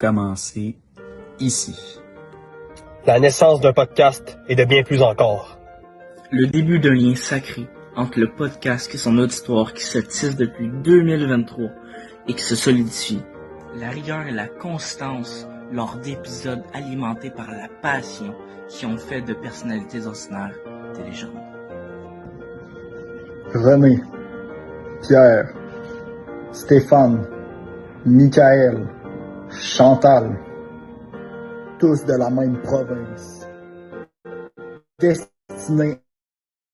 commencer ici. La naissance d'un podcast et de bien plus encore. Le début d'un lien sacré entre le podcast et son auditoire qui se tisse depuis 2023 et qui se solidifie. La rigueur et la constance lors d'épisodes alimentés par la passion qui ont fait de personnalités ordinaires des légendes. René, Pierre, Stéphane, Michael, Chantal, tous de la même province, destinés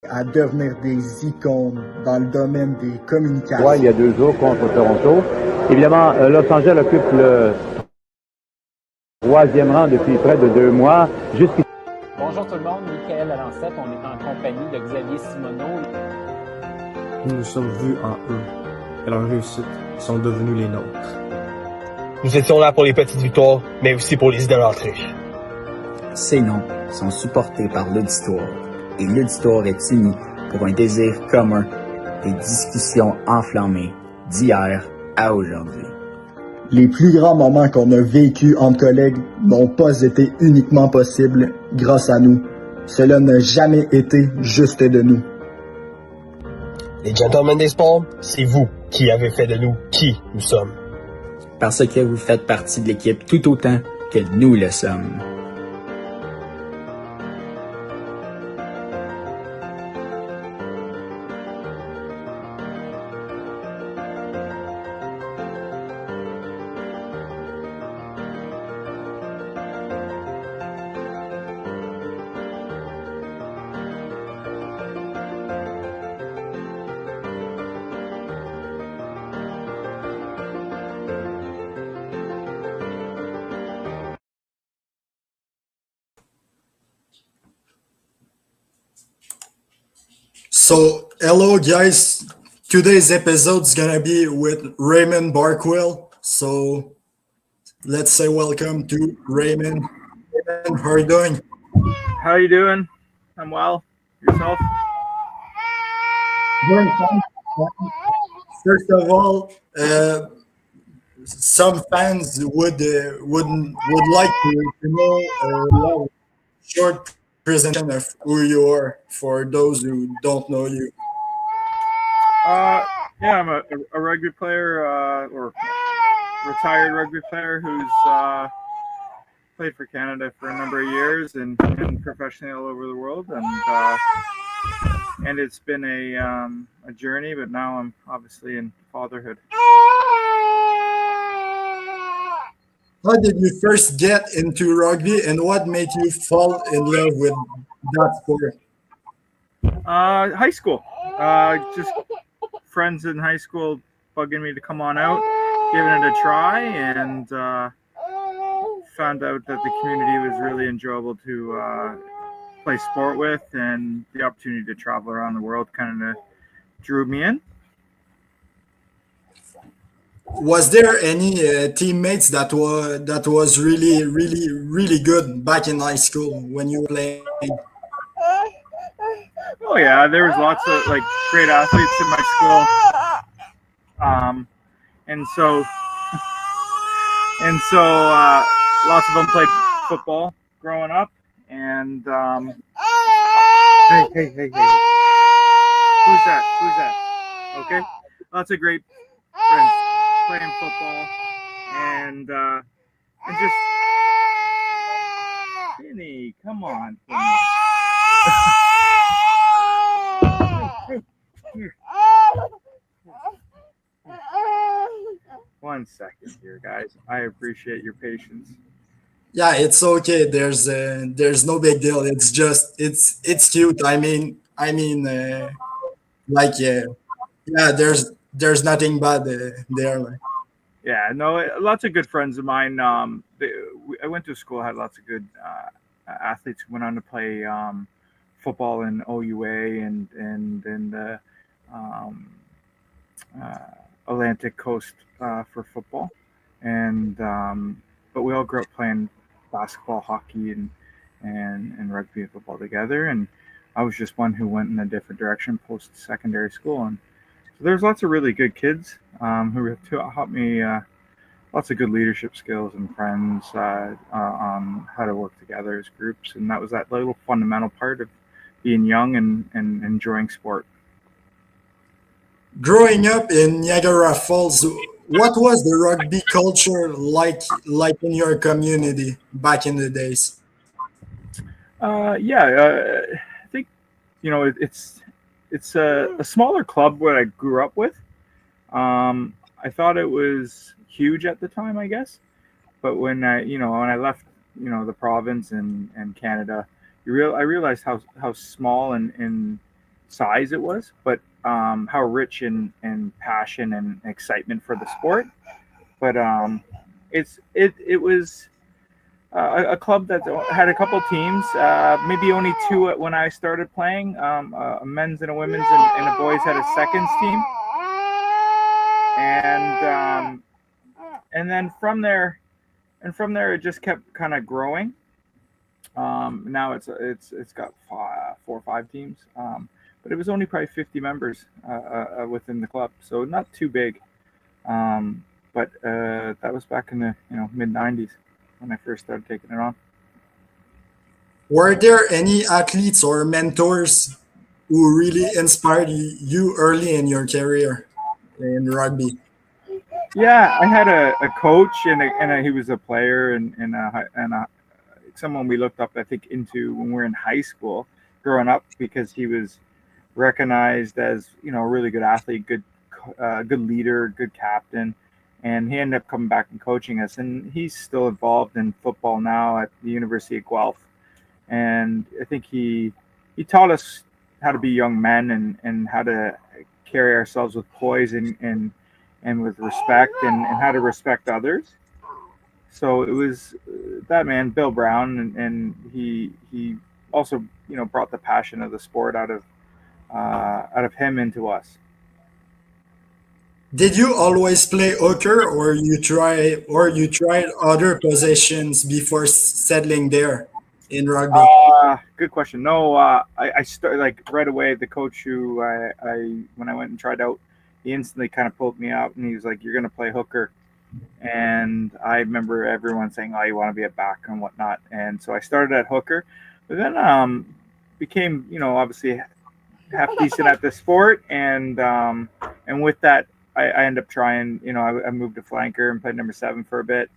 à devenir des icônes dans le domaine des communications. Ouais, il y a 2 jours contre Toronto. Évidemment, Los Angeles occupe le 3e rang depuis près de 2 mois. Bonjour tout le monde, Michael à l'Ancette. On est en compagnie de Xavier Simoneau. Nous nous sommes vus en eux et leurs réussites sont devenues les nôtres. Nous étions là pour les petites victoires, mais aussi pour les idolâtrer. Ces noms sont supportés par l'auditoire et l'auditoire est uni pour un désir commun, des discussions enflammées d'hier à aujourd'hui. Les plus grands moments qu'on a vécus entre collègues n'ont pas été uniquement possibles grâce à nous. Cela n'a jamais été juste de nous. Les gentlemen des sports, c'est vous qui avez fait de nous qui nous sommes. Parce que vous faites partie de l'équipe tout autant que nous le sommes. So, hello guys. Today's episode is gonna be with Raymond Barkwill. So, let's say welcome to Raymond. Raymond, how are you doing? How are you doing? I'm well. Yourself? Doing fine. First of all, some fans would like to know a short presentation of who you are for those who don't know you. Yeah, I'm a rugby player or retired rugby player who's played for Canada for a number of years and professionally all over the world, and it's been a journey, but now I'm obviously in fatherhood. How did you first get into rugby and what made you fall in love with that sport? High school. Just friends in high school bugging me to come on out, giving it a try, and found out that the community was really enjoyable to play sport with, and the opportunity to travel around the world kind of drew me in. Was there any teammates that was really good back in high school when you were playing? Oh yeah, there was lots of like great athletes in my school, and so lots of them played football growing up, and hey, who's that? Okay, lots of great friends playing football, and just Vinny, come on. Here. 1 second here, guys. I appreciate your patience. Yeah, it's okay. There's no big deal. It's just it's cute. I mean, yeah. There's nothing bad there. Like. Yeah, no, lots of good friends of mine. I went to school, had lots of good athletes who went on to play football in OUA and in the Atlantic Coast for football, and but we all grew up playing basketball, hockey, and rugby and football together. And I was just one who went in a different direction post secondary school, and so there's lots of really good kids who helped me lots of good leadership skills and friends on how to work together as groups. And that was that little fundamental part of being young and enjoying sport. Growing up in Niagara Falls, what was the rugby culture like in your community back in the days? I think it's a smaller club where I grew up with. I thought it was huge at the time, I guess, but when I left the province and Canada, I realized how small in size it was, but how rich in passion and excitement for the sport. But it was a club that had a couple teams, maybe only two when I started playing. A men's and a women's, and a boys had a seconds team, and then from there it just kept kind of growing. Now it's got 4 or 5 teams, but it was only probably 50 members within the club, so not too big. But that was back in the mid '90s when I first started taking it on. Were there any athletes or mentors who really inspired you early in your career in rugby? Yeah, I had a coach, and he was a player, and someone we looked up, I think, into when we were in high school, growing up, because he was recognized as a really good athlete, good leader, good captain, and he ended up coming back and coaching us. And he's still involved in football now at the University of Guelph, and I think he taught us how to be young men and how to carry ourselves with poise and with respect and how to respect others. So it was that man, Bill Brown, and he also brought the passion of the sport out of him into us. Did you always play hooker, or you tried other positions before settling there in rugby? Good question. No, I started like right away. The coach who I when I went and tried out, he instantly kind of pulled me out, and he was like, "You're going to play hooker." And I remember everyone saying, "Oh, you want to be a back and whatnot." And so I started at hooker, but then became obviously half decent at the sport, and with that, I ended up trying. I moved to flanker and played number 7 for a bit,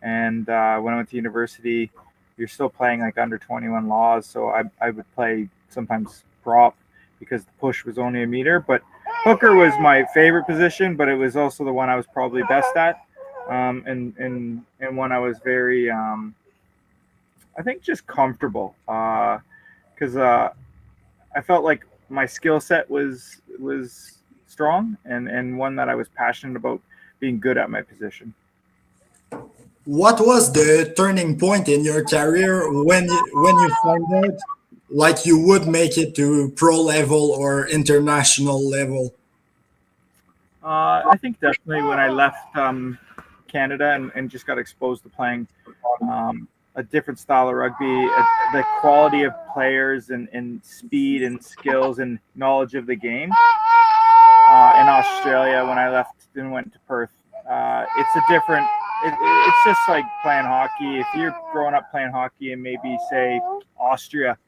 and when I went to university, you're still playing like under 21 laws, so I would play sometimes prop because the push was only a meter, but hooker was my favorite position, but it was also the one I was probably best at, and one I was very I think just comfortable, because I felt like my skill set was strong, and one that I was passionate about being good at my position. What was the turning point in your career when you found out like you would make it to pro level or international level? I think definitely when I left Canada and just got exposed to playing a different style of rugby, the quality of players and speed and skills and knowledge of the game. In Australia, when I left and went to Perth, it's a different. It's just like playing hockey. If you're growing up playing hockey in maybe say Austria,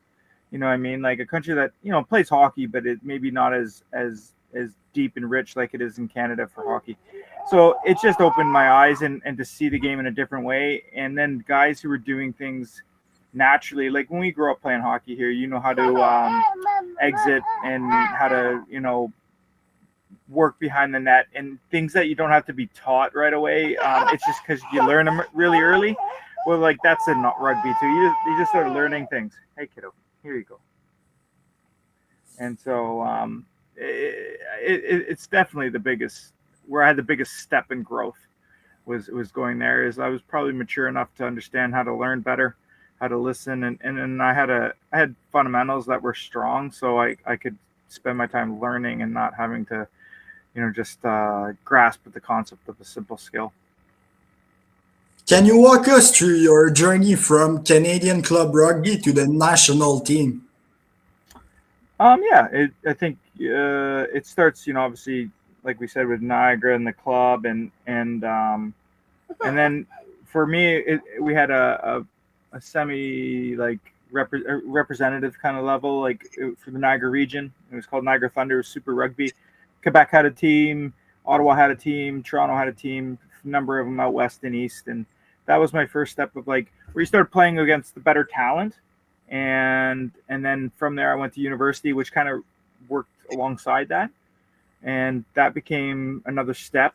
you know what I mean, like a country that plays hockey, but it maybe not as deep and rich like it is in Canada for hockey. So it just opened my eyes and to see the game in a different way. And then guys who were doing things naturally, like when we grew up playing hockey here, how to exit and how to work behind the net and things that you don't have to be taught right away. It's just because you learn them really early. Well, like that's in rugby too. You just start learning things. Hey kiddo, here you go. And so it's definitely the biggest, where I had the biggest step in growth was going there. Is I was probably mature enough to understand how to learn better, how to listen, and I had fundamentals that were strong, so I could spend my time learning and not having to just grasp at the concept of a simple skill. Can you walk us through your journey from Canadian club rugby to the national team? I think it starts, obviously, like we said, with Niagara and the club, and And then for me, we had a semi representative kind of level, for the Niagara region. It was called Niagara Thunder. It was Super Rugby. Quebec had a team. Ottawa had a team. Toronto had a team. A number of them out west and east. And that was my first step of where you start playing against the better talent. And then from there, I went to university, which kind of worked alongside that. And that became another step.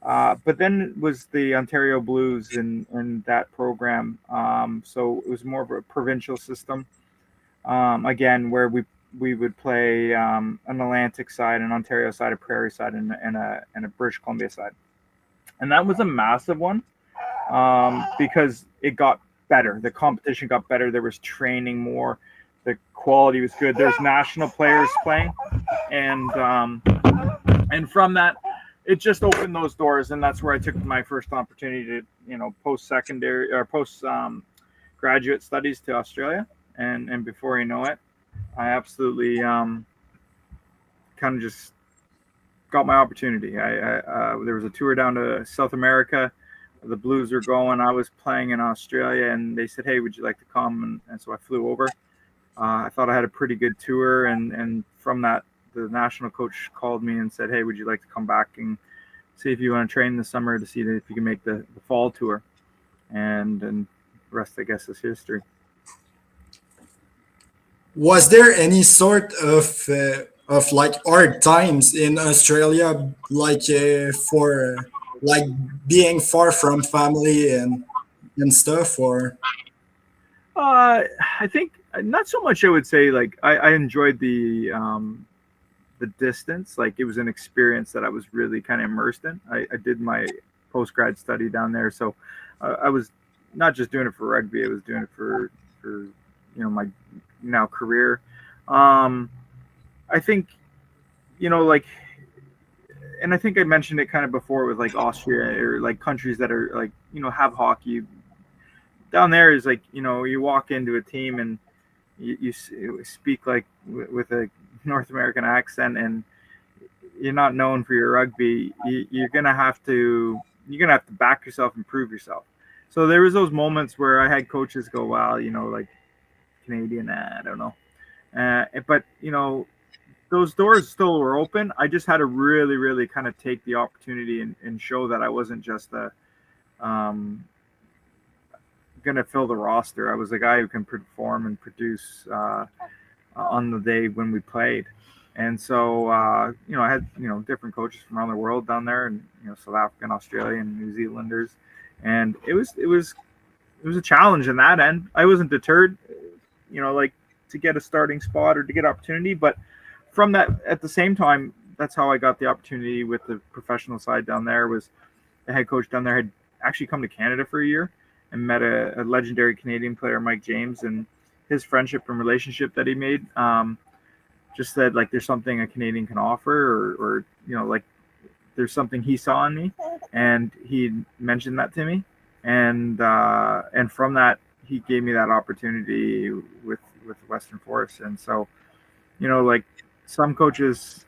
But then it was the Ontario Blues in that program. So it was more of a provincial system. Again, where we would play an Atlantic side, an Ontario side, a Prairie side, and a British Columbia side. And that was a massive one because it got better. The competition got better. There was training more. The quality was good. There's national players playing. And from that, it just opened those doors, and that's where I took my first opportunity to, post-secondary or post-graduate studies to Australia. And before you know it, I absolutely kind of just got my opportunity. There was a tour down to South America. The Blues were going. I was playing in Australia, and they said, "Hey, would you like to come?" And so I flew over. I thought I had a pretty good tour, and from that, the national coach called me and said, "Hey, would you like to come back and see if you want to train this summer to see if you can make the fall tour?" And the rest, I guess, is history. Was there any sort of hard times in Australia, for being far from family and stuff, or? I think not so much. I would say I enjoyed the distance. It was an experience that I was really kind of immersed in. I did my post-grad study down there, so I was not just doing it for rugby. I was doing it for my now career. I think and I think I mentioned it kind of before with Austria or countries that are have hockey. Down there is you walk into a team and you speak with a North American accent, and you're not known for your rugby. You're gonna have to back yourself and prove yourself. So there was those moments where I had coaches go, "Wow, Canadian, I don't know," but those doors still were open. I just had to really, really kind of take the opportunity and show that I wasn't just going to fill the roster. I was a guy who can perform and produce on the day when we played. And so, I had, different coaches from around the world down there, and, South African, Australian, New Zealanders. And it was a challenge in that end. I wasn't deterred, to get a starting spot or to get opportunity. But from that, at the same time, that's how I got the opportunity with the professional side down there. Was the head coach down there had actually come to Canada for a year and met a legendary Canadian player, Mike James, and his friendship and relationship that he made just said, there's something a Canadian can offer, or there's something he saw in me, and he mentioned that to me, and from that, he gave me that opportunity with Western Forest. And so, some coaches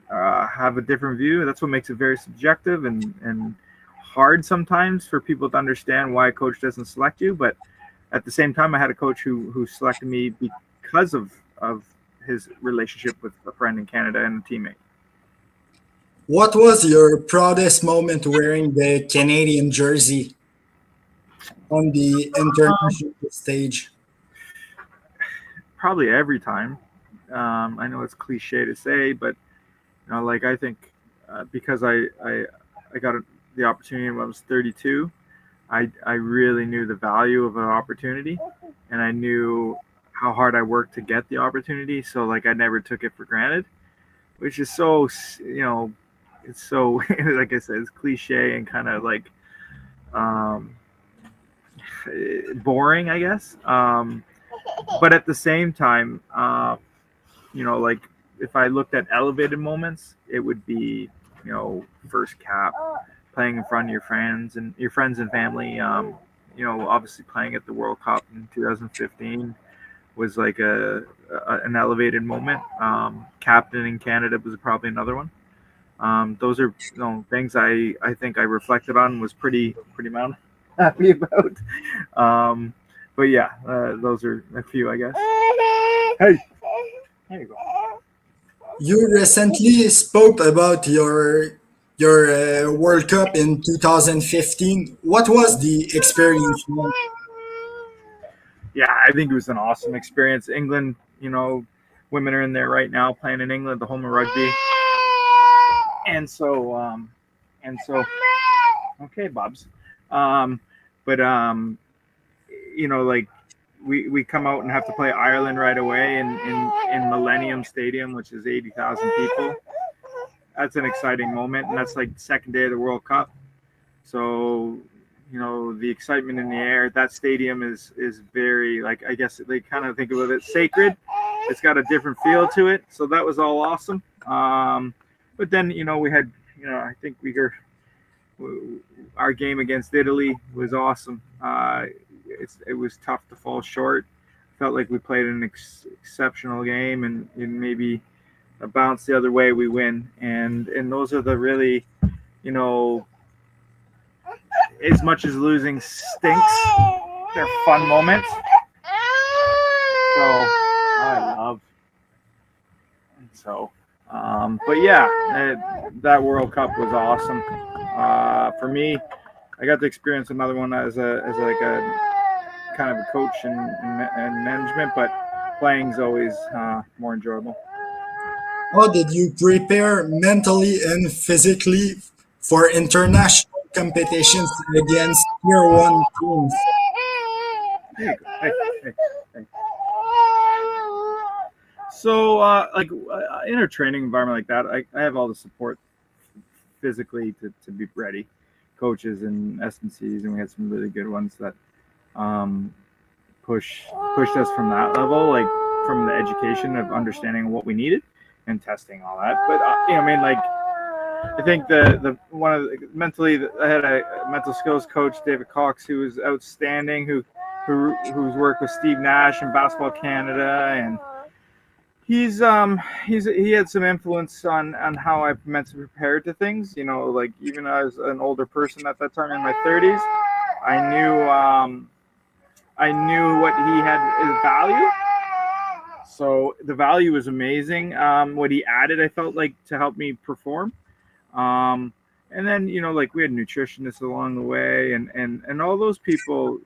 have a different view. That's what makes it very subjective and hard sometimes for people to understand why a coach doesn't select you. But at the same time, I had a coach who selected me because of his relationship with a friend in Canada and a teammate. What was your proudest moment wearing the Canadian jersey on the international stage? Probably every time. I know it's cliche to say, but I think because I got the opportunity when I was 32, I really knew the value of an opportunity, and I knew how hard I worked to get the opportunity. So I never took it for granted, which is so, it's so, like I said, it's cliche and kind of boring, I guess. But at the same time, if I looked at elevated moments, it would be, first cap, playing in front of your friends and family. Obviously playing at the World Cup in 2015 was an elevated moment. Captain in Canada was probably another one. Those are things I think I reflected on, was pretty happy about. But yeah, those are a few, I guess. Hey, there you go. You recently spoke about your World Cup in 2015. What was the experience like? Yeah, I think it was an awesome experience. England, women are in there right now playing in England, the home of rugby. And so, okay, Bobs. But like we come out and have to play Ireland right away in Millennium Stadium, which is 80,000 people. That's an exciting moment, and that's like the second day of the World Cup. So, the excitement in the air. That stadium is very, like, I guess they kind of think of it sacred. It's got a different feel to it. So that was all awesome. But then, we had, I think our game against Italy was awesome. It was tough to fall short. Felt like we played an exceptional game, and maybe a bounce the other way, we win. And those are the really, as much as losing stinks, they're fun moments. So I love. So, but yeah, that World Cup was awesome. For me, I got to experience another one as like a kind of a coach and management, but playing's always more enjoyable. How did you prepare mentally and physically for international competitions against Tier 1 teams? Hey. So, in a training environment like that, I have all the support physically to be ready. Coaches and S&Cs, and we had some really good ones that pushed us from that level, like from the education of understanding what we needed and testing all that. But I think the one of the mentally, I had a mental skills coach, David Cox, who was outstanding, who's worked with Steve Nash in Basketball Canada, and he had some influence on how I mentally prepared to things. Like even as an older person at that time in my 30s, I knew what he had as value. So the value was amazing. What he added, I felt like, to help me perform. And then, like we had nutritionists along the way, and all those people,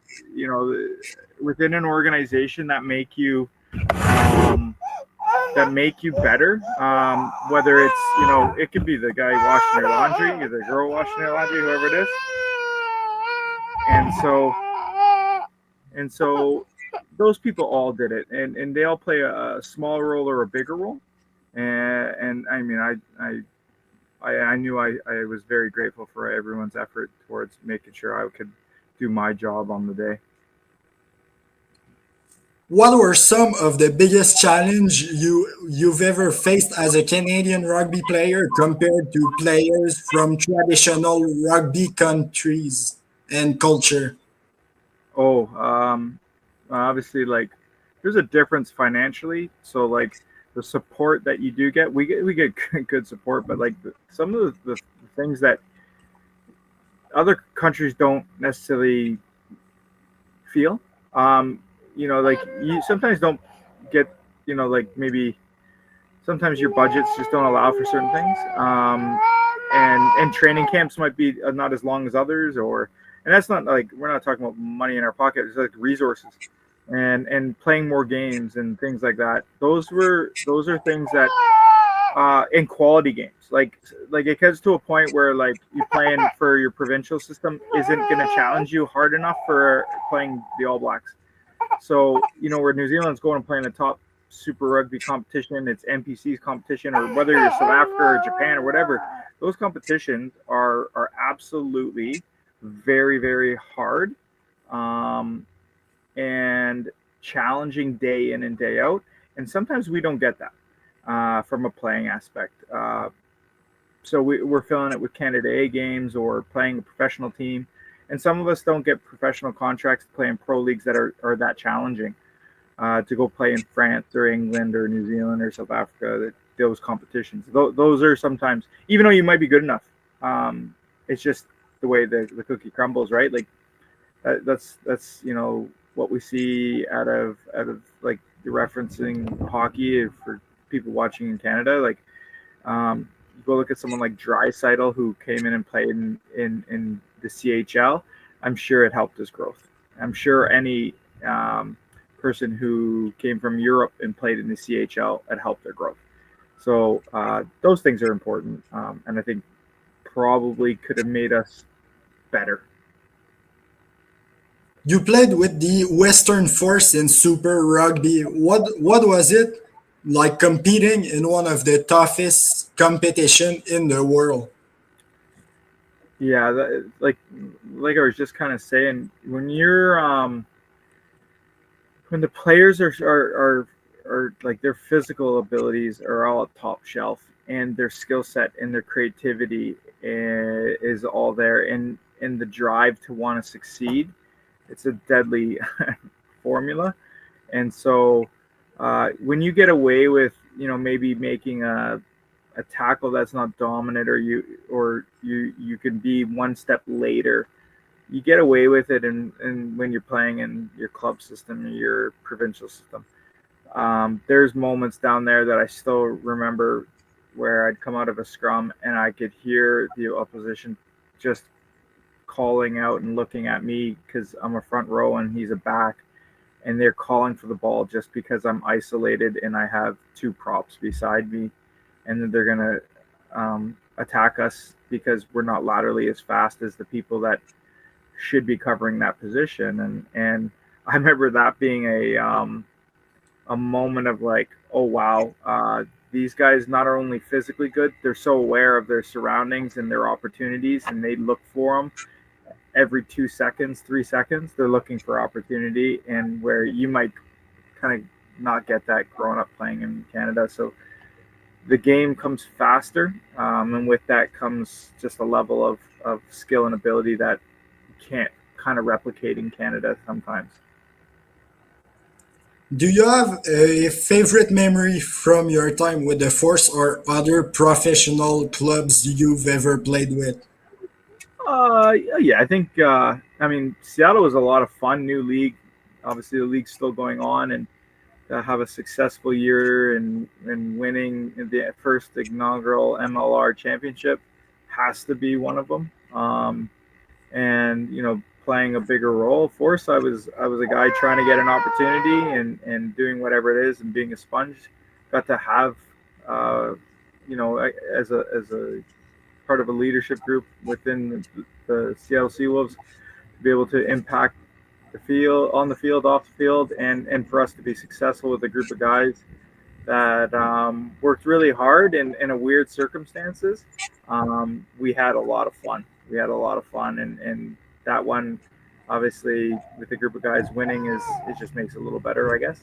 within an organization that make you better. Whether it's, it could be the guy washing your laundry, or the girl washing your laundry, whoever it is. And so those people all did it, and they all play a small role or a bigger role. And I mean, I knew I was very grateful for everyone's effort towards making sure I could do my job on the day. What were some of the biggest challenge you've ever faced as a Canadian rugby player compared to players from traditional rugby countries and culture? Oh, obviously, like, there's a difference financially. So, like, the support that you do get, we get good support, but like some of the things that other countries don't necessarily feel, like you sometimes don't get, like maybe sometimes your budgets just don't allow for certain things, and training camps might be not as long as others, and that's not like, we're not talking about money in our pocket. It's like resources and playing more games and things like that. Those are things that in quality games, like it gets to a point where like you playing for your provincial system isn't going to challenge you hard enough for playing the All Blacks. So where New Zealand's going and playing a top Super Rugby competition, it's NPC's competition, or whether you're South Africa or Japan or whatever, those competitions are absolutely very, very hard and challenging day in and day out. And sometimes we don't get that from a playing aspect. So we're filling it with Canada A games or playing a professional team. And some of us don't get professional contracts to play in pro leagues that are that challenging. To go play in France or England or New Zealand or South Africa, those competitions. Those are sometimes, even though you might be good enough, it's just the way the cookie crumbles, right? Like that's what we see out of like the referencing hockey for people watching in Canada. Like you go look at someone like Draisaitl, who came in and played in the CHL. I'm sure it helped his growth. I'm sure any person who came from Europe and played in the CHL, it helped their growth. So those things are important, and I think probably could have made us better. You played with the Western Force in Super Rugby. What was it like competing in one of the toughest competition in the world? Yeah, like I was just kind of saying, when you're when the players are like their physical abilities are all at top shelf, and their skill set and their creativity is all there, and the drive to want to succeed, it's a deadly formula. And so when you get away with maybe making a tackle that's not dominant, or you can be one step later, you get away with it. And when you're playing in your club system or your provincial system, there's moments down there that I still remember where I'd come out of a scrum and I could hear the opposition just calling out and looking at me because I'm a front row and he's a back, and they're calling for the ball just because I'm isolated and I have two props beside me, and then they're going to attack us because we're not laterally as fast as the people that should be covering that position. And I remember that being a moment of like, oh, wow, these guys not are only physically good, they're so aware of their surroundings and their opportunities, and they look for them every 2 seconds, 3 seconds. They're looking for opportunity, and where you might kind of not get that growing up playing in Canada. So the game comes faster, and with that comes just a level of skill and ability that you can't kind of replicate in Canada sometimes. Do you have a favorite memory from your time with the Force or other professional clubs you've ever played with? Yeah, I think, Seattle was a lot of fun, new league. Obviously, the league's still going on, and to have a successful year and winning the first inaugural MLR championship has to be one of them. And playing a bigger role. Force, I was a guy trying to get an opportunity and doing whatever it is and being a sponge. Got to have as a part of a leadership group within the Seattle Seawolves, to be able to impact the field, on the field, off the field, and for us to be successful with a group of guys that worked really hard in a weird circumstances. We had a lot of fun. And that one, obviously, with a group of guys winning, it just makes it a little better, I guess.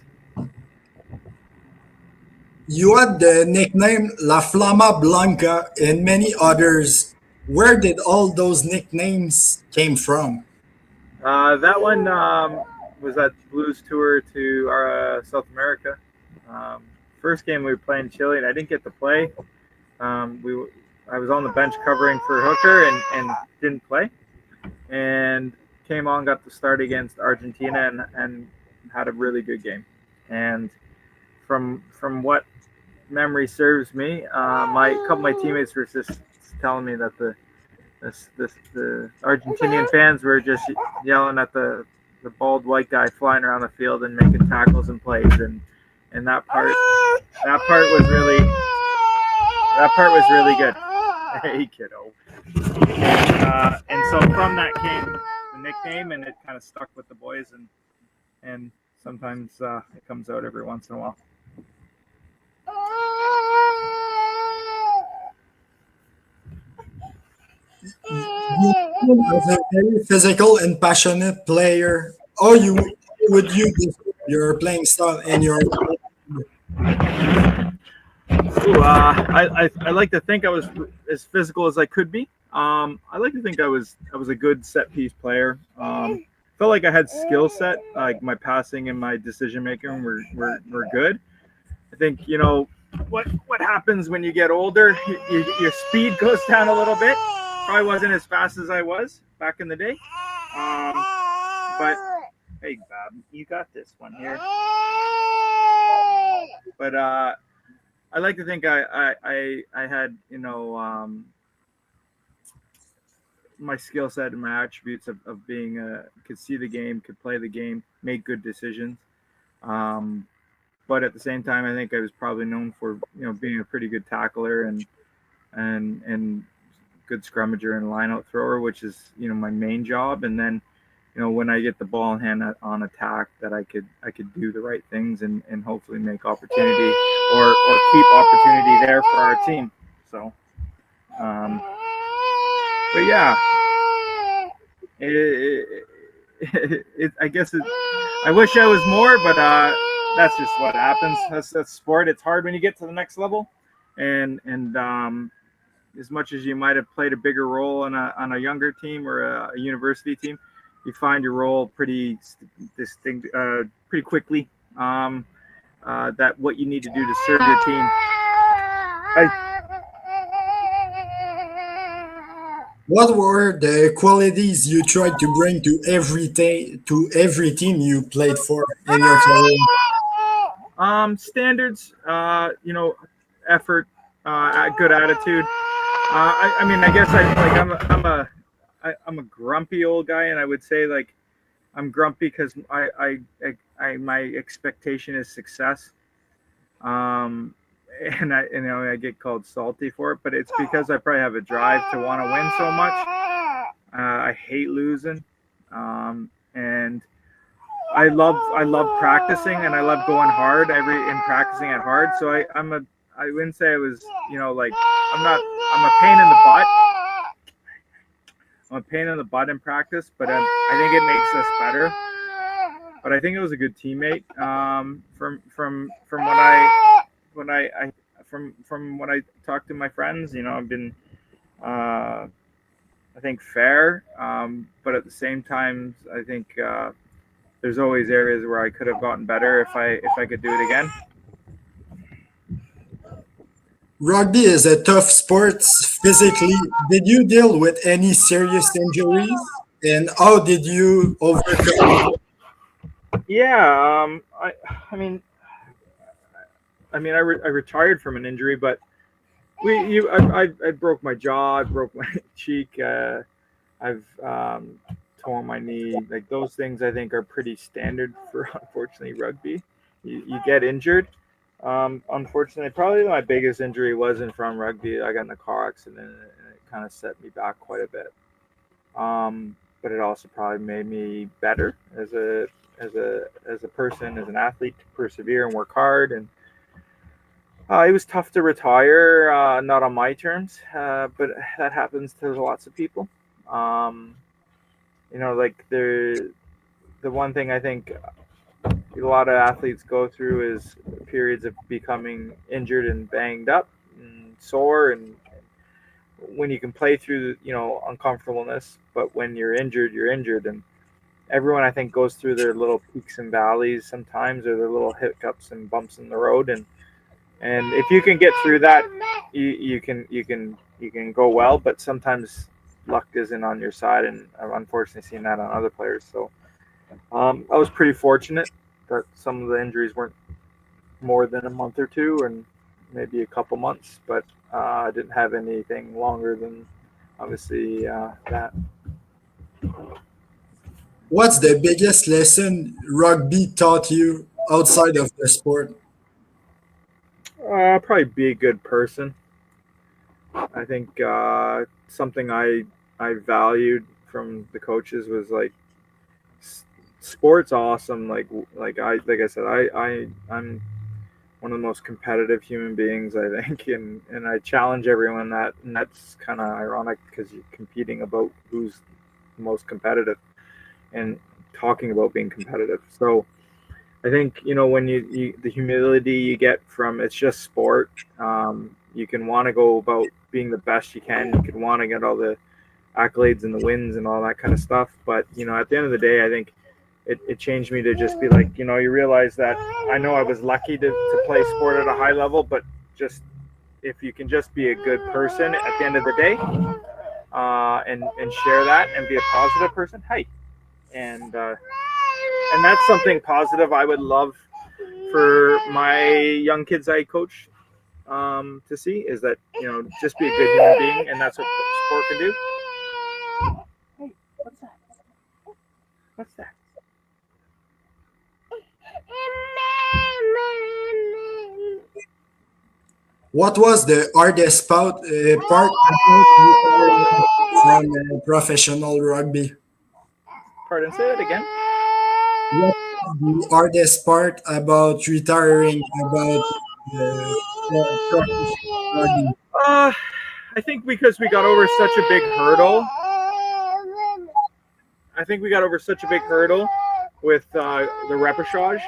You had the nickname La Flama Blanca and many others. Where did all those nicknames came from? That one was that Blues tour to South America. First game we were playing Chile, and I didn't get to play. I was on the bench covering for Hooker and didn't play. And came on, got to start against Argentina, and had a really good game. And from what memory serves me, a couple of my teammates were just telling me that the Argentinian fans were just yelling at the bald white guy flying around the field and making tackles and plays, and that part was really good. Hey, kiddo. And so from that came the nickname, and it kind of stuck with the boys, and sometimes it comes out every once in a while. You as a very physical and passionate player. How would you describe your playing style and your? I like to think I was as physical as I could be. I like to think I was a good set piece player. Felt like I had skill set, like my passing and my decision making were good. I think what happens when you get older. Your speed goes down a little bit. Probably wasn't as fast as I was back in the day. But hey, Bob, you got this one here. But I like to think I had, my skill set and my attributes of being could see the game, could play the game, make good decisions. But at the same time, I think I was probably known for being a pretty good tackler and good scrummager and line-out thrower, which is my main job. And then when I get the ball in hand on attack, that I could do the right things and hopefully make opportunity or keep opportunity there for our team. So, but yeah, I guess I wish I was more, but that's just what happens. That's sport. It's hard when you get to the next level, and as much as you might have played a bigger role on a younger team or a university team, you find your role pretty distinct, pretty quickly. That what you need to do to serve your team. What were the qualities you tried to bring to every team you played for in your career? Standards, effort, good attitude. I guess I'm a grumpy old guy, and I would say I'm grumpy because my expectation is success. And I get called salty for it, but it's because I probably have a drive to want to win so much. I hate losing, and I love practicing, and I love going hard and practicing it hard. So I wouldn't say I was I'm a pain in the butt. I'm a pain in the butt in practice, but I think it makes us better. But I think it was a good teammate. From when I talk to my friends, I've been, I think fair, but at the same time, I think there's always areas where I could have gotten better if I could do it again. Rugby is a tough sport physically. Did you deal with any serious injuries, and how did you overcome it? Yeah, I retired from an injury, but I broke my jaw, I broke my cheek, I've torn my knee. Like those things, I think are pretty standard for unfortunately rugby. You get injured. Unfortunately, probably my biggest injury wasn't from rugby. I got in a car accident, and it kind of set me back quite a bit. But it also probably made me better as a person, as an athlete, to persevere and work hard. And it was tough to retire, not on my terms, but that happens to lots of people. The one thing I think a lot of athletes go through is periods of becoming injured and banged up and sore, and when you can play through uncomfortableness, but when you're injured. And everyone, I think, goes through their little peaks and valleys sometimes, or their little hiccups and bumps in the road, and if you can get through that, you can go well. But sometimes luck isn't on your side, and I've unfortunately seen that on other players. So I was pretty fortunate that some of the injuries weren't more than a month or two, and maybe a couple months, but I didn't have anything longer than obviously that. What's the biggest lesson rugby taught you outside of the sport? Probably be a good person. I think something I valued from the coaches was sport's awesome. Like I said, I'm one of the most competitive human beings, I think, and I challenge everyone and that's kind of ironic because you're competing about who's most competitive and talking about being competitive. So I think when you the humility you get from it's just sport. You can want to go about being the best you can. You can want to get all the accolades and the wins and all that kind of stuff. But at the end of the day, I think it changed me to just be you realize that I know I was lucky to play sport at a high level, but just if you can just be a good person at the end of the day, and share that and be a positive person, hey, and that's something positive I would love for my young kids I coach to see, is that, just be a good human being, and that's what sport can do. Hey, what's that? What was the hardest part from professional rugby? Pardon, say that again. What was the hardest part about retiring about professional rugby? I think because we got over such a big hurdle. With the repechage,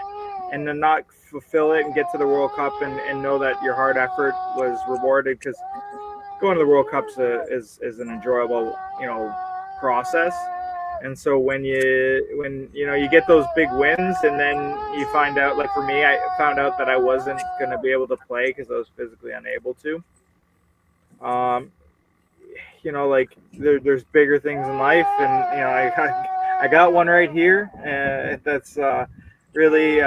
and to not fulfill it and get to the World Cup and know that your hard effort was rewarded, because going to the World Cups is an enjoyable, process. And so when you get those big wins, and then you find out, like for me, I found out that I wasn't going to be able to play because I was physically unable to. Like there's bigger things in life, and I got one right here, and that's really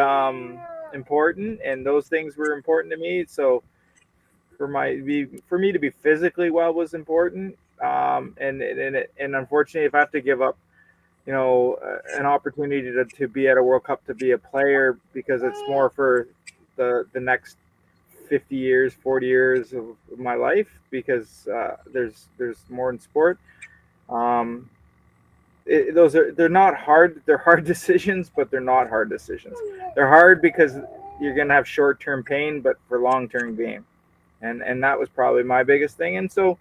important, and those things were important to me. So for me to be physically well was important, and unfortunately, if I have to give up, an opportunity to be at a World Cup, to be a player, because it's more for the next 50 years, 40 years of my life, because there's more in sport. They're not hard. They're hard decisions, but they're not hard decisions. They're hard because you're going to have short-term pain, but for long-term gain. And that was probably my biggest thing. And so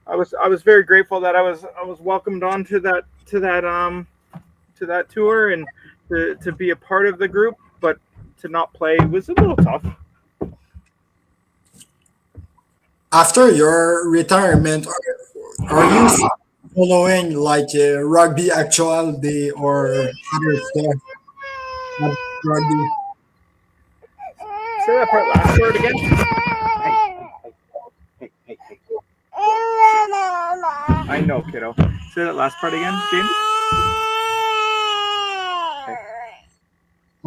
I was very grateful that I was welcomed on to that tour, and to be a part of the group, but to not play was a little tough. After your retirement, are you following like rugby actuality or other stuff? Rugby. Say that last part again. Hey. I know, kiddo. Say that last part again, James.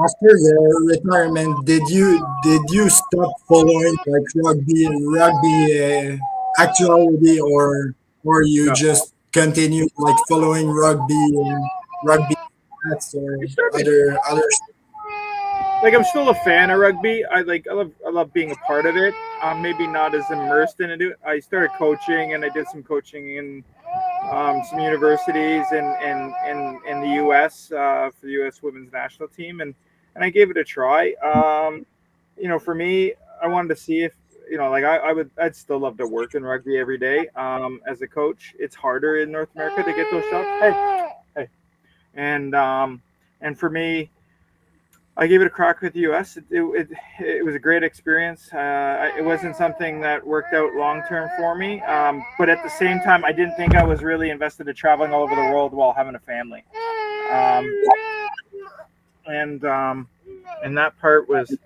After your retirement, did you stop following like rugby actuality, or you No. just continue like following rugby stats or other Like, I'm still a fan of rugby. I love being a part of it. Maybe not as immersed in it. I started coaching, and I did some coaching in some universities in the U.S. For the U.S. women's national team, and I gave it a try. For me, I wanted to see if I'd still love to work in rugby every day. As a coach, it's harder in North America to get those shots. Hey, and for me, I gave it a crack with the U.S. It was a great experience. It wasn't something that worked out long-term for me. But at the same time, I didn't think I was really invested in traveling all over the world while having a family. And that part was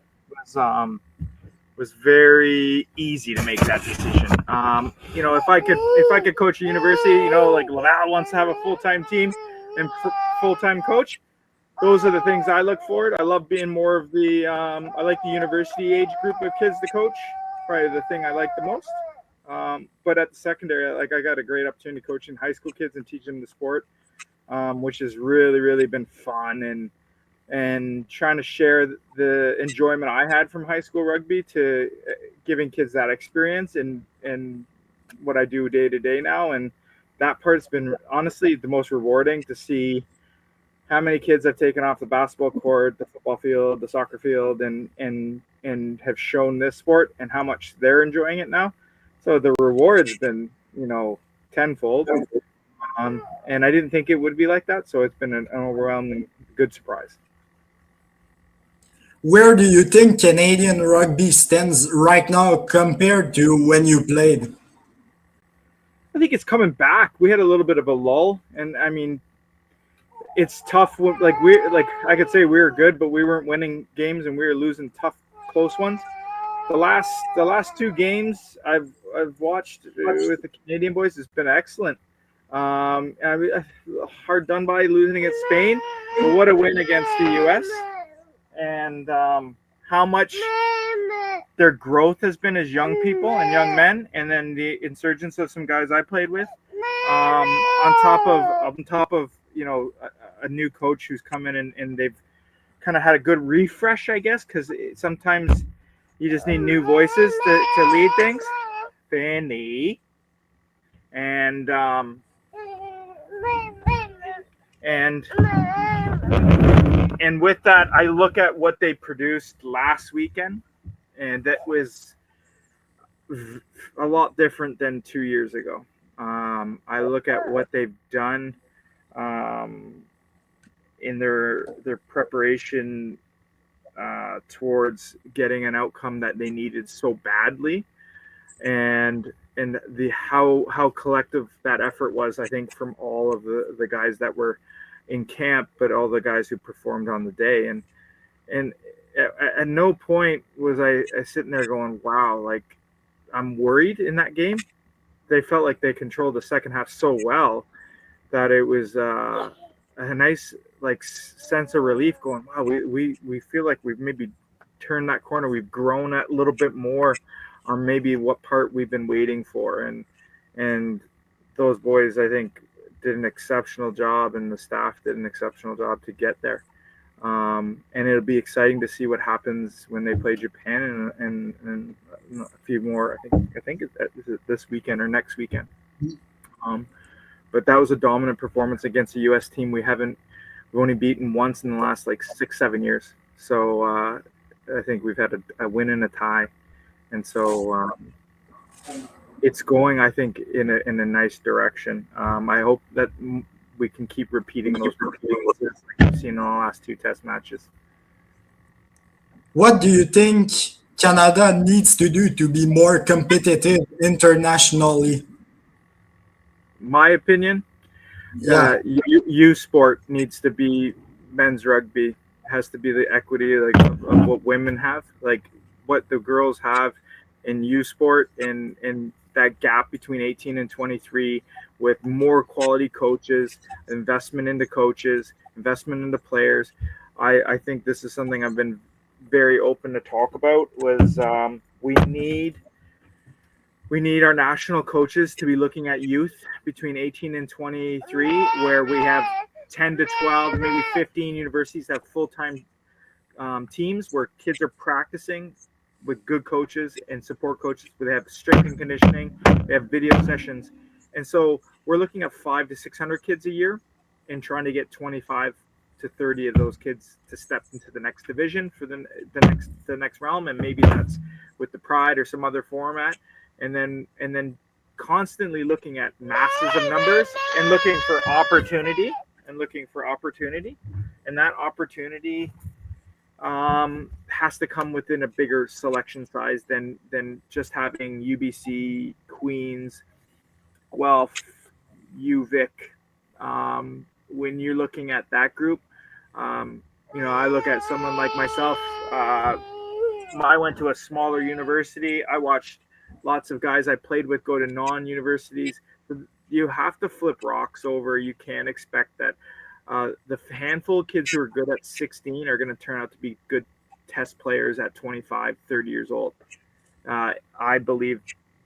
very easy to make that decision. If I could coach a university, like Laval wants to have a full-time team and full-time coach, those are the things I look for. I love being more of the I like the university age group of kids to coach. Probably the thing I like the most. But at the secondary, I got a great opportunity coaching high school kids and teaching them the sport, which has really, really been fun, and trying to share the enjoyment I had from high school rugby to giving kids that experience and what I do day to day now. And that part's been honestly the most rewarding, to see how many kids I've taken off the basketball court, the football field, the soccer field, and have shown this sport, and how much they're enjoying it now. So the reward's been, tenfold. And I didn't think it would be like that. So it's been an overwhelming good surprise. Where do you think Canadian rugby stands right now compared to when you played? I think it's coming back. We had a little bit of a lull, and I mean, it's tough. I could say we were good, but we weren't winning games, and we were losing tough, close ones. the last two games I've watched with the Canadian boys has been excellent. Hard done by losing against Spain, but what a win against the U.S. and how much their growth has been as young people and young men, and then the insurgence of some guys I played with, on top of a new coach who's come in and they've kind of had a good refresh, I guess, because sometimes you just need new voices to lead things. Fanny. And with that, I look at what they produced last weekend, and that was a lot different than 2 years ago. I look at what they've done in their preparation towards getting an outcome that they needed so badly, and the how collective that effort was, I think, from all of the guys that were in camp, but all the guys who performed on the day. And at no point was I sitting there going, wow, like I'm worried in that game. They felt like they controlled the second half so well that it was a nice sense of relief going, wow, we feel like we've maybe turned that corner. We've grown a little bit more on maybe what part we've been waiting for. And those boys, I think, did an exceptional job, and the staff did an exceptional job to get there. And it'll be exciting to see what happens when they play Japan and a few more. I think it's this weekend or next weekend. But that was a dominant performance against a U.S. team we've only beaten once in the last 6-7 years. So I think we've had a win and a tie, and so it's going, I think, in a nice direction. I hope that we can keep repeating those performances like we've seen in the last two test matches. What do you think Canada needs to do to be more competitive internationally? My opinion, U sport needs to be men's rugby. Has to be the equity of what women have, like what the girls have in U sport, and that gap between 18 and 23 with more quality coaches, investment into coaches, investment into players. I think this is something I've been very open to talk about, was we need our national coaches to be looking at youth between 18 and 23, where we have 10 to 12, maybe 15 universities that have full-time teams where kids are practicing with good coaches and support coaches, where they have strength and conditioning, they have video sessions. And so we're looking at 500 to 600 kids a year and trying to get 25 to 30 of those kids to step into the next division for the next realm. And maybe that's with the Pride or some other format. And then constantly looking at masses of numbers and looking for opportunity. And that opportunity has to come within a bigger selection size than just having UBC, Queens, Guelph, UVic. When you're looking at that group, I look at someone like myself. I went to a smaller university. I watched lots of guys I played with go to non-universities. You have to flip rocks over. You can't expect that the handful of kids who are good at 16 are going to turn out to be good test players at 25, 30 years old. I believe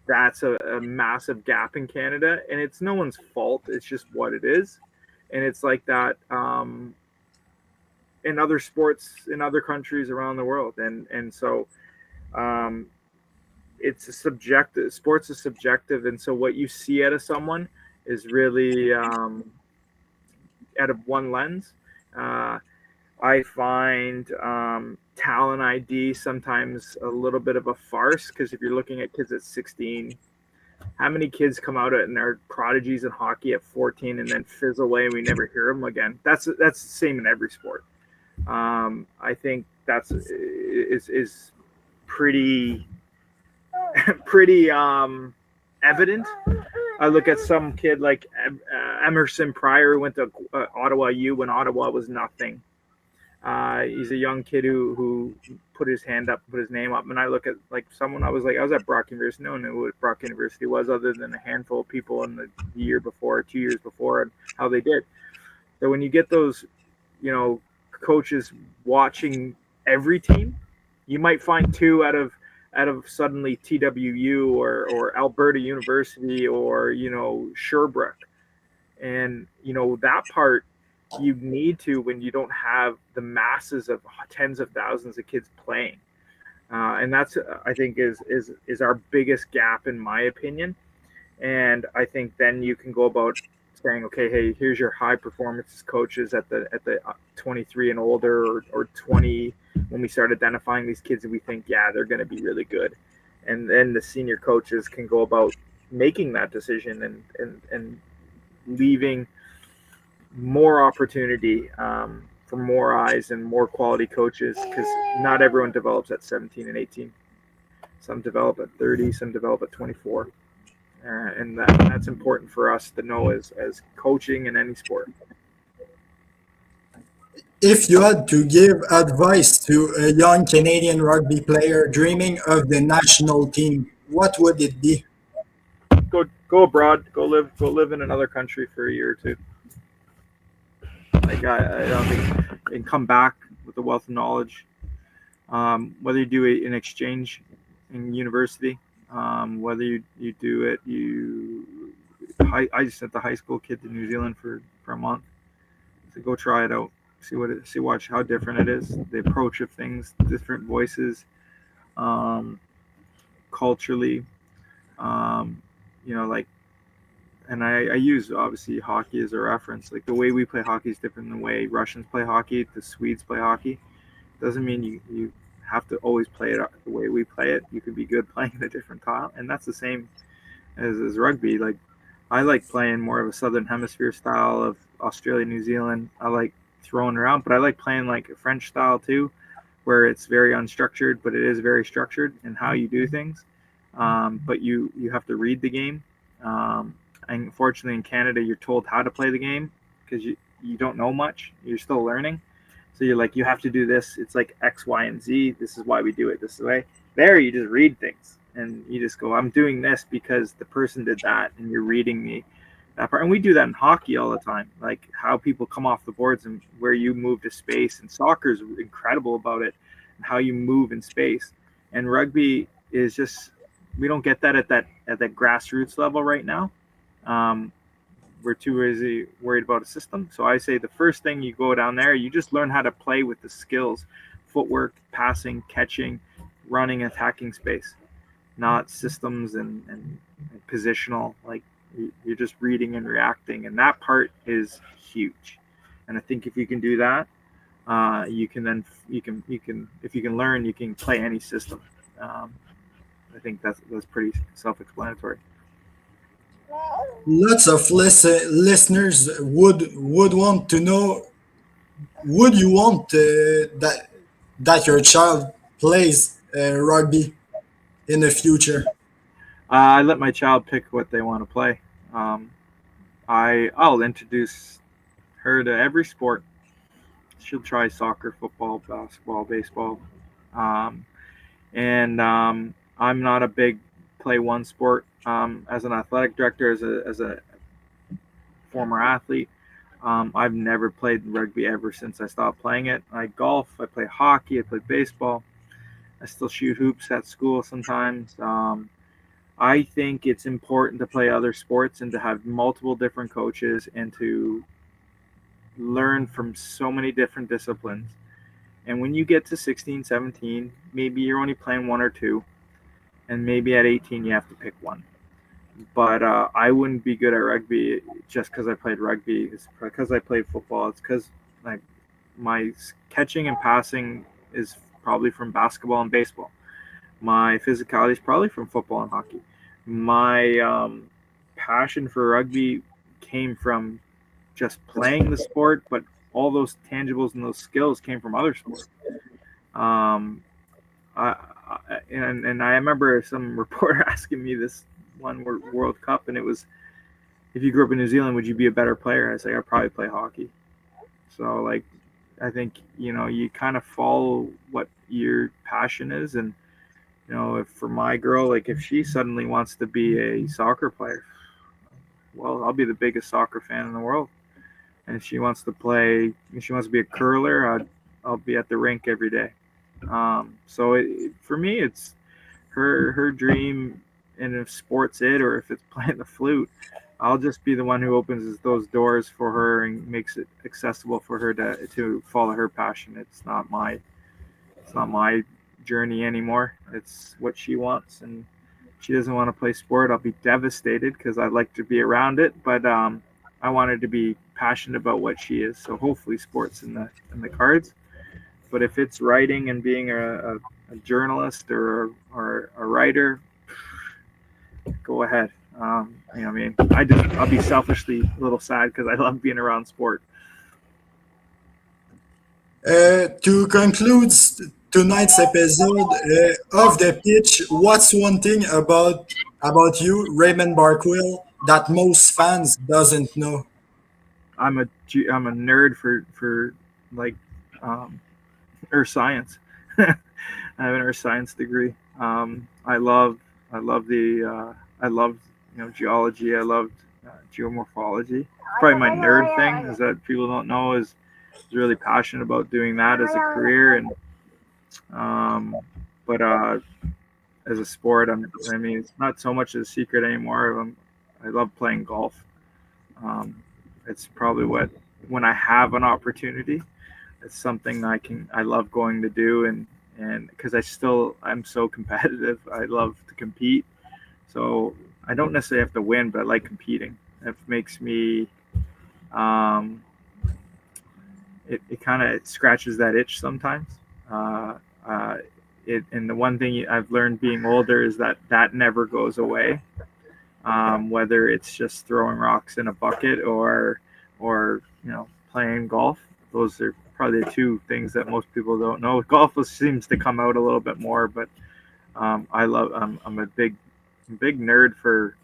that's a massive gap in Canada, and it's no one's fault. It's just what it is. And it's like that in other sports in other countries around the world. And so it's a subjective. Sports is subjective, and so what you see out of someone is really out of one lens. I find talent ID sometimes a little bit of a farce, because if you're looking at kids at 16, how many kids come out and are prodigies in hockey at 14 and then fizzle away and we never hear them again? That's the same in every sport. I think that's is pretty evident. I look at some kid like Emerson Pryor, who went to Ottawa U when Ottawa was nothing. He's a young kid who put his hand up, put his name up, and I look at like someone. I was at Brock University. No one knew what Brock University was, other than a handful of people in the year before, 2 years before, and how they did. So when you get those, coaches watching every team, you might find two out of suddenly TWU or Alberta University or Sherbrooke, and that part you need to when you don't have the masses of tens of thousands of kids playing, and that's I think is our biggest gap in my opinion. And I think then you can go about saying, okay, hey, here's your high performance coaches at the 23 and older, or 20, when we start identifying these kids and we think, yeah, they're going to be really good. And then the senior coaches can go about making that decision and leaving more opportunity for more eyes and more quality coaches, because not everyone develops at 17 and 18. Some develop at 30, some develop at 24. And that's important for us to know as coaching in any sport. If you had to give advice to a young Canadian rugby player dreaming of the national team, what would it be? Go abroad, go live in another country for a year or two. Like I don't think, and come back with a wealth of knowledge. Whether you do an exchange in university, whether you do it, I just sent the high school kid to New Zealand for a month. So go try it out, watch how different it is, the approach of things, different voices, culturally, and I use obviously hockey as a reference. Like the way we play hockey is different than the way Russians play hockey, the Swedes play hockey. Doesn't mean you have to always play it the way we play it. You can be good playing a different style, and that's the same as rugby. Like I like playing more of a Southern Hemisphere style of Australia, New Zealand. I like throwing around, but I like playing like a French style too, where it's very unstructured, but it is very structured in how you do things. But you have to read the game. And unfortunately in Canada, you're told how to play the game because you don't know much. You're still learning. So you're like, you have to do this. It's like X, Y, and Z. This is why we do it this way. There, you just read things. And you just go, I'm doing this because the person did that. And you're reading that part. And we do that in hockey all the time. Like how people come off the boards and where you move to space. And soccer is incredible about it. And how you move in space. And rugby is just, we don't get that at that grassroots level right now. We're too busy worried about a system. So I say the first thing you go down there, you just learn how to play with the skills, footwork, passing, catching, running, attacking space, not systems and positional. Like you're just reading and reacting. And that part is huge. And I think if you can do that, you can if you can learn, you can play any system. I think that's pretty self-explanatory. Lots of listeners would want to know: would you want that your child plays rugby in the future? I let my child pick what they want to play. I'll introduce her to every sport. She'll try soccer, football, basketball, baseball, and I'm not a big play one sport. As an athletic director, as a former athlete, I've never played rugby ever since I stopped playing it. I golf, I play hockey, I play baseball. I still shoot hoops at school sometimes. I think it's important to play other sports and to have multiple different coaches and to learn from so many different disciplines. And when you get to 16, 17, maybe you're only playing one or two. And maybe at 18, you have to pick one. But I wouldn't be good at rugby just because I played rugby. It's because I played football. It's because my catching and passing is probably from basketball and baseball. My physicality is probably from football and hockey. My passion for rugby came from just playing the sport, but all those tangibles and those skills came from other sports. And I remember some reporter asking me this one World Cup, and it was, if you grew up in New Zealand, would you be a better player? I say I'd probably play hockey. So I think, you kind of follow what your passion is. And, if for my girl, like if she suddenly wants to be a soccer player, well, I'll be the biggest soccer fan in the world. And if she wants to be a curler, I'll be at the rink every day. So for me, it's her dream. And if sport's it, or if it's playing the flute, I'll just be the one who opens those doors for her and makes it accessible for her to follow her passion. It's not my journey anymore. It's what she wants, and if she doesn't want to play sport, I'll be devastated because I'd like to be around it. But I want her to be passionate about what she is. So hopefully, sports in the cards. But if it's writing and being a journalist or a writer, go ahead. I'll be selfishly a little sad because I love being around sport. To conclude tonight's episode of The Pitch, what's one thing about you, Raymond Barkwill, that most fans doesn't know? I'm a nerd for like earth science. I have an earth science degree. I love geology. I loved geomorphology. Probably my nerd thing is that people don't know is really passionate about doing that as a career. And but as a sport, it's not so much a secret anymore. I love playing golf. It's probably when I have an opportunity, it's something I love going to do, and because I'm so competitive. I love to compete. So I don't necessarily have to win, but I like competing. It makes me, it kind of scratches that itch sometimes. And the one thing I've learned being older is that never goes away. Whether it's just throwing rocks in a bucket or playing golf. Those are probably the two things that most people don't know. Golf seems to come out a little bit more, but I'm a big nerd for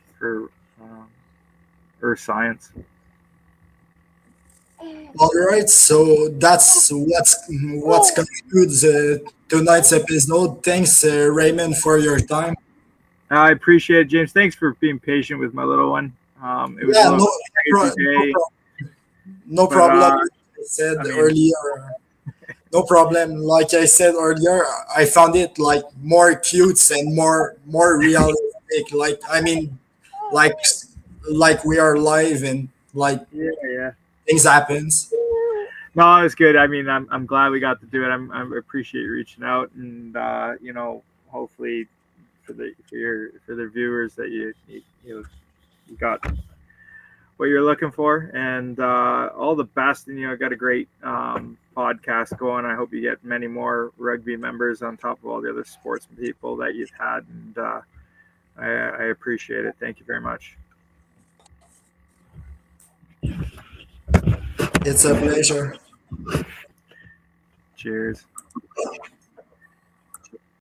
earth science. All right, so that's what concludes tonight's episode. Thanks, Raymond, for your time. I appreciate it, James. Thanks for being patient with my little one. It was a crazy day. No problem. Like I said earlier, no problem. Like I said earlier, I found it like more cute and more realistic. Like we are live and things happens. No, it's good. I'm glad we got to do it. I appreciate you reaching out, and hopefully for the viewers that you got what you're looking for, and all the best. And I got a great podcast going. I hope you get many more rugby members on top of all the other sports people that you've had, and I appreciate it. Thank you very much. It's a pleasure. Cheers.